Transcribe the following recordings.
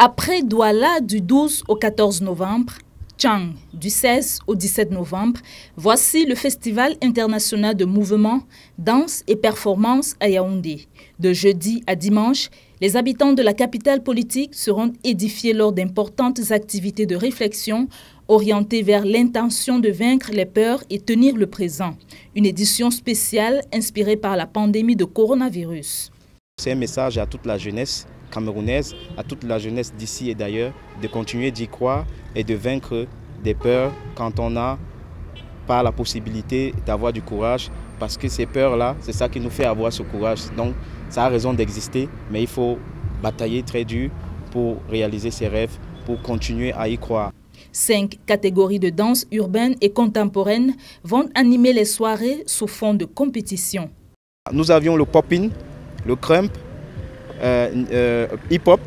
Après Douala du 12 au 14 novembre, Tchang du 16 au 17 novembre, voici le Festival international de mouvement, danse et performance à Yaoundé. De jeudi à dimanche, les habitants de la capitale politique seront édifiés lors d'importantes activités de réflexion orientées vers l'intention de vaincre les peurs et tenir le présent. Une édition spéciale inspirée par la pandémie de coronavirus. C'est un message à toute la jeunesse camerounaise, à toute la jeunesse d'ici et d'ailleurs, de continuer d'y croire et de vaincre des peurs quand on n'a pas la possibilité d'avoir du courage, parce que ces peurs-là, c'est ça qui nous fait avoir ce courage. Donc ça a raison d'exister, mais il faut batailler très dur pour réaliser ses rêves, pour continuer à y croire. 5 catégories de danse urbaine et contemporaine vont animer les soirées sous fond de compétition. Nous avions le pop-in, le crump, hip-hop,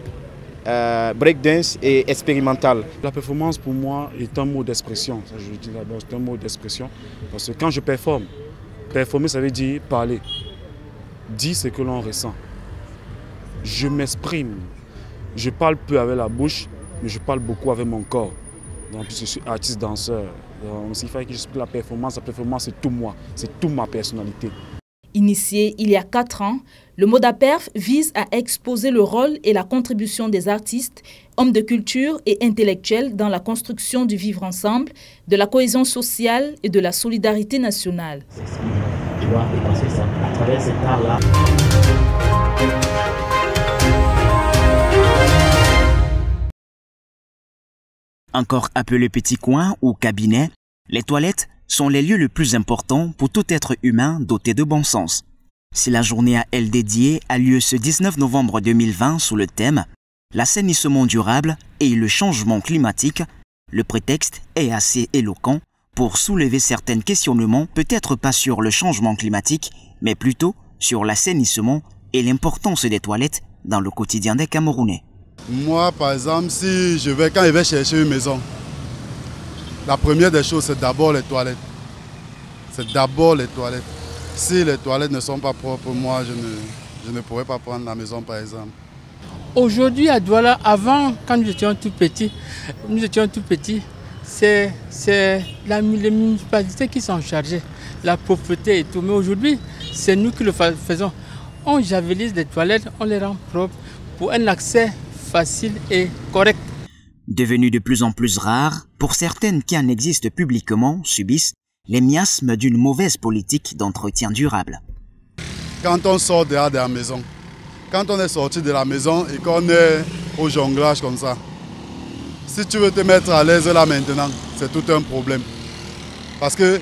breakdance et expérimental. La performance pour moi est un mot d'expression. Je dis d'abord, c'est un mot d'expression. Parce que quand je performe, performer ça veut dire parler. Dire ce que l'on ressent. Je m'exprime. Je parle peu avec la bouche, mais je parle beaucoup avec mon corps. Donc je suis artiste danseur. Donc s'il fallait que j'explique la performance c'est tout moi, c'est toute ma personnalité. Initié il y a 4 ans, le MODAPERF vise à exposer le rôle et la contribution des artistes, hommes de culture et intellectuels dans la construction du vivre ensemble, de la cohésion sociale et de la solidarité nationale. Tu dois dépasser ça à travers cet art-là. Encore appelé petit coin ou cabinet, les toilettes sont les lieux les plus importants pour tout être humain doté de bon sens. Si la journée à elle dédiée a lieu ce 19 novembre 2020 sous le thème « L'assainissement durable et le changement climatique », le prétexte est assez éloquent pour soulever certains questionnements, peut-être pas sur le changement climatique, mais plutôt sur l'assainissement et l'importance des toilettes dans le quotidien des Camerounais. Moi, par exemple, quand je vais chercher une maison, la première des choses, c'est d'abord les toilettes. C'est d'abord les toilettes. Si les toilettes ne sont pas propres, moi, je ne pourrais pas prendre la maison, par exemple. Aujourd'hui, à Douala, avant, quand nous étions tout petits, c'est les municipalités qui s'en chargeaient, la propreté et tout. Mais aujourd'hui, c'est nous qui le faisons. On javelise les toilettes, on les rend propres pour un accès facile et correct. Devenu de plus en plus rare, pour certaines qui en existent publiquement subissent les miasmes d'une mauvaise politique d'entretien durable. Quand on sort dehors de la maison, quand on est sorti de la maison et qu'on est au jonglage comme ça, si tu veux te mettre à l'aise là maintenant, c'est tout un problème. Parce que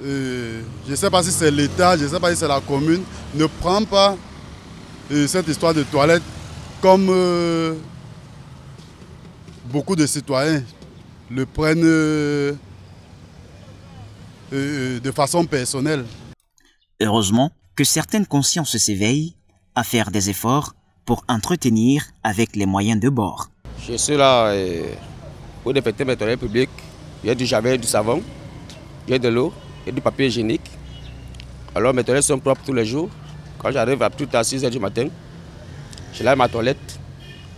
je ne sais pas si c'est l'État, je ne sais pas si c'est la commune, ne prend pas cette histoire de toilette comme beaucoup de citoyens le prennent de façon personnelle. Heureusement que certaines consciences s'éveillent à faire des efforts pour entretenir avec les moyens de bord. Je suis là pour désinfecter mes toilettes publiques. Il y a du javel, du savon, il y a de l'eau et du papier hygiénique. Alors mes toilettes sont propres tous les jours. Quand j'arrive à plus tard 6 h du matin, je lave ma toilette,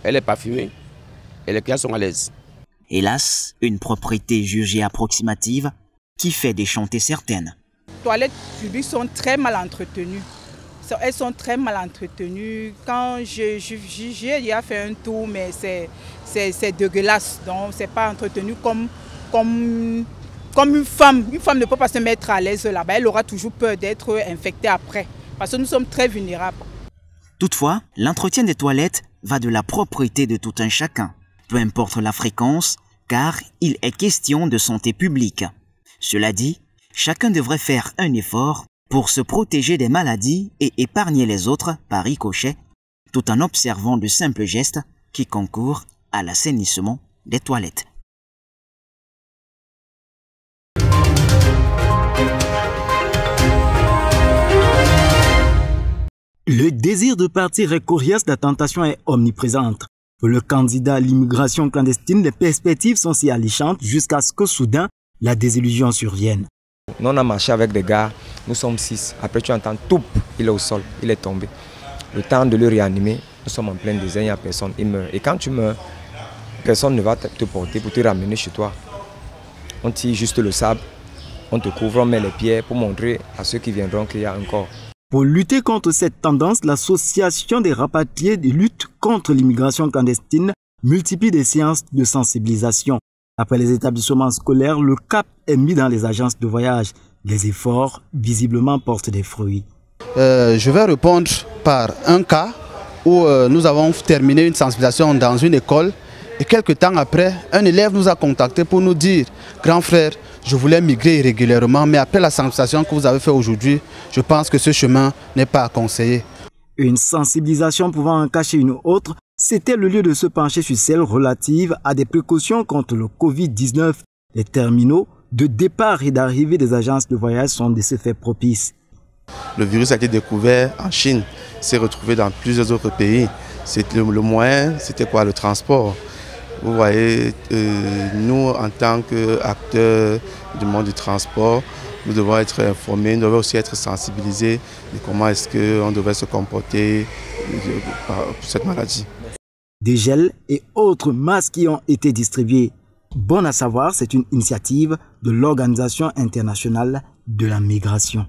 elle est parfumée et les clients sont à l'aise. Hélas, une propriété jugée approximative qui fait déchanter certaines. Les toilettes publiques sont très mal entretenues. Elles sont très mal entretenues. Quand j'ai déjà fait un tour, mais c'est dégueulasse. Donc, c'est pas entretenu comme une femme. Une femme ne peut pas se mettre à l'aise là-bas. Elle aura toujours peur d'être infectée après. Parce que nous sommes très vulnérables. Toutefois, l'entretien des toilettes va de la propreté de tout un chacun. Peu importe la fréquence, car il est question de santé publique. Cela dit, chacun devrait faire un effort pour se protéger des maladies et épargner les autres par ricochet, tout en observant de simples gestes qui concourent à l'assainissement des toilettes. Le désir de partir est coriace, la tentation est omniprésente. Pour le candidat à l'immigration clandestine, les perspectives sont si alléchantes jusqu'à ce que soudain, la désillusion survienne. Nous on a marché avec des gars, nous sommes 6. Après tu entends tout, il est au sol, il est tombé. Le temps de le réanimer, Nous sommes en plein désert, il n'y a personne, il meurt. Et quand tu meurs, personne ne va te porter pour te ramener chez toi. On tire juste le sable, on te couvre, on met les pierres pour montrer à ceux qui viendront qu'il y a un corps. Pour lutter contre cette tendance, l'association des rapatriés de lutte contre l'immigration clandestine multiplie des séances de sensibilisation. Après les établissements scolaires, le cap est mis dans les agences de voyage. Les efforts, visiblement, portent des fruits. Je vais répondre par un cas où nous avons terminé une sensibilisation dans une école et quelques temps après, un élève nous a contacté pour nous dire « Grand frère, je voulais migrer régulièrement, mais après la sensibilisation que vous avez faite aujourd'hui, je pense que ce chemin n'est pas à conseiller. » Une sensibilisation pouvant en cacher une autre, c'était le lieu de se pencher sur celle relative à des précautions contre le Covid-19. Les terminaux de départ et d'arrivée des agences de voyage sont de ce fait propices. Le virus a été découvert en Chine, s'est retrouvé dans plusieurs autres pays. Le moyen, c'était quoi? Le transport. Vous voyez, nous, en tant qu'acteurs du monde du transport, nous devons être informés, nous devons aussi être sensibilisés de comment est-ce qu'on devrait se comporter pour cette maladie. Des gels et autres masques qui ont été distribués. Bon à savoir, c'est une initiative de l'Organisation internationale de la migration.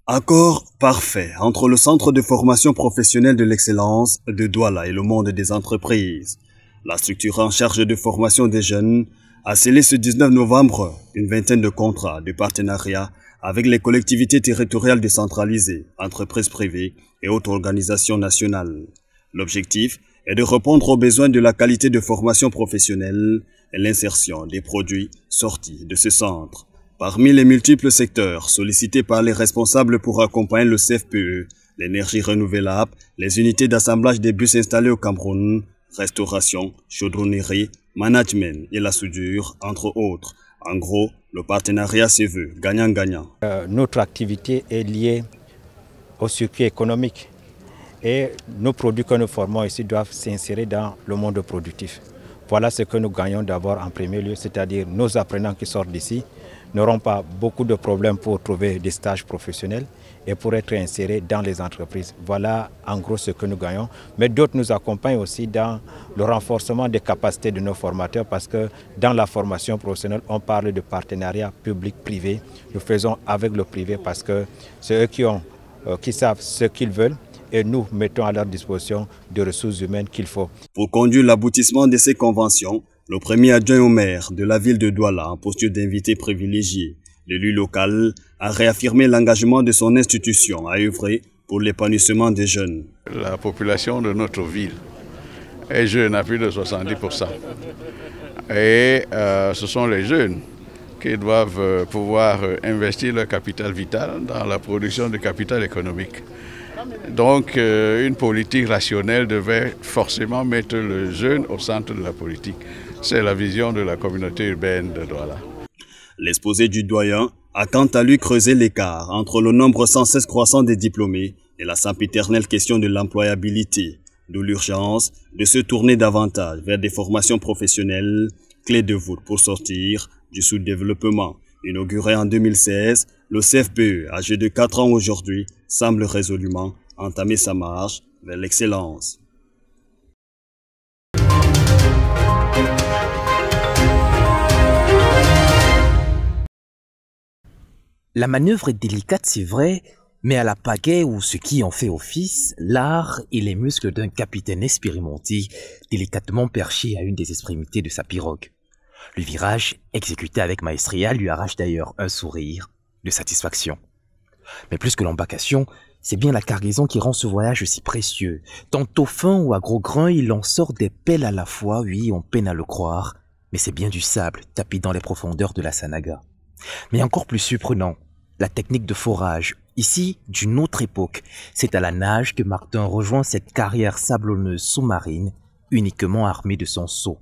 Accord parfait entre le Centre de formation professionnelle de l'excellence de Douala et le monde des entreprises. La structure en charge de formation des jeunes a scellé ce 19 novembre une vingtaine de contrats de partenariat avec les collectivités territoriales décentralisées, entreprises privées et autres organisations nationales. L'objectif est de répondre aux besoins de la qualité de formation professionnelle et l'insertion des produits sortis de ce centre. Parmi les multiples secteurs sollicités par les responsables pour accompagner le CFPE, l'énergie renouvelable, les unités d'assemblage des bus installés au Cameroun, restauration, chaudronnerie, management et la soudure, entre autres. En gros, le partenariat se veut gagnant-gagnant. Notre activité est liée au circuit économique et nos produits que nous formons ici doivent s'insérer dans le monde productif. Voilà ce que nous gagnons d'abord en premier lieu, c'est-à-dire nos apprenants qui sortent d'ici n'auront pas beaucoup de problèmes pour trouver des stages professionnels et pour être insérés dans les entreprises. Voilà en gros ce que nous gagnons. Mais d'autres nous accompagnent aussi dans le renforcement des capacités de nos formateurs parce que dans la formation professionnelle, on parle de partenariat public-privé. Nous faisons avec le privé parce que c'est eux qui savent ce qu'ils veulent et nous mettons à leur disposition des ressources humaines qu'il faut. Pour conduire l'aboutissement de ces conventions, le premier adjoint au maire de la ville de Douala, en posture d'invité privilégié, l'élu local, a réaffirmé l'engagement de son institution à œuvrer pour l'épanouissement des jeunes. La population de notre ville est jeune à plus de 70%. Et ce sont les jeunes qui doivent pouvoir investir leur capital vital dans la production de capital économique. Donc une politique rationnelle devait forcément mettre le jeune au centre de la politique. C'est la vision de la communauté urbaine de Douala. L'exposé du doyen a quant à lui creusé l'écart entre le nombre sans cesse croissant des diplômés et la sempiternelle question de l'employabilité, d'où l'urgence de se tourner davantage vers des formations professionnelles, clés de voûte pour sortir du sous-développement. Inauguré en 2016, le CFPE, âgé de 4 ans aujourd'hui, semble résolument entamer sa marche vers l'excellence. La manœuvre est délicate, c'est vrai, mais à la pagaie ou ce qui en fait office, l'art et les muscles d'un capitaine expérimenté, délicatement perché à une des extrémités de sa pirogue. Le virage, exécuté avec maestria, lui arrache d'ailleurs un sourire de satisfaction. Mais plus que l'embarcation, c'est bien la cargaison qui rend ce voyage si précieux. Tantôt fin ou à gros grains, il en sort des pelles à la fois, oui, on peine à le croire, mais c'est bien du sable tapis dans les profondeurs de la Sanaga. Mais encore plus surprenant, la technique de forage, ici d'une autre époque. C'est à la nage que Martin rejoint cette carrière sablonneuse sous-marine, uniquement armé de son seau.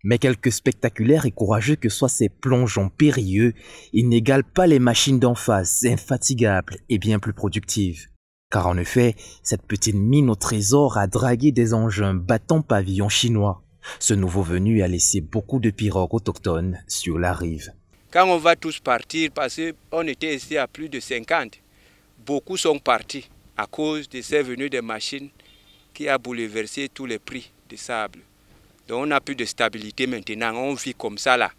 Mais quelque spectaculaires et courageux que soient ces plongeons périlleux, ils n'égalent pas les machines d'en face, infatigables et bien plus productives. Car en effet, cette petite mine au trésor a dragué des engins battant pavillon chinois. Ce nouveau venu a laissé beaucoup de pirogues autochtones sur la rive. Quand on va tous partir, parce qu'on était ici à plus de 50, beaucoup sont partis à cause de ces venues des machines qui a bouleversé tous les prix du sable. Donc on n'a plus de stabilité maintenant, on vit comme ça là.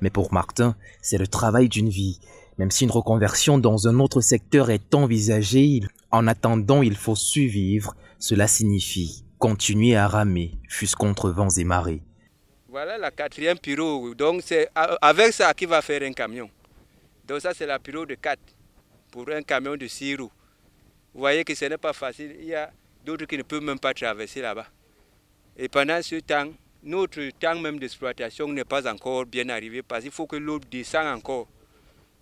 Mais pour Martin, c'est le travail d'une vie. Même si une reconversion dans un autre secteur est envisagée, en attendant, il faut survivre. Cela signifie continuer à ramer, fût-ce contre vents et marées. Voilà la 4e pirogue. Donc c'est avec ça qu'il va faire un camion. Donc ça c'est la pirogue de 4 pour un camion de 6 roues. Vous voyez que ce n'est pas facile. Il y a d'autres qui ne peuvent même pas traverser là-bas. Et pendant ce temps, notre temps même d'exploitation n'est pas encore bien arrivé parce qu'il faut que l'eau descende encore.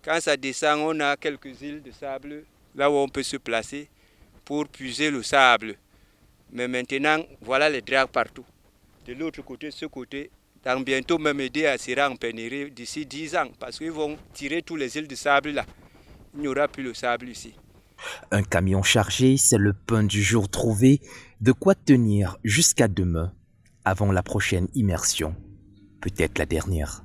Quand ça descend, on a quelques îles de sable là où on peut se placer pour puiser le sable. Mais maintenant, voilà les drags partout. De l'autre côté, ce côté, dans bientôt même aider sera en pénurie d'ici 10 ans parce qu'ils vont tirer tous les îles de sable là. Il n'y aura plus le sable ici. Un camion chargé, c'est le pain du jour trouvé, de quoi tenir jusqu'à demain, avant la prochaine immersion, peut-être la dernière.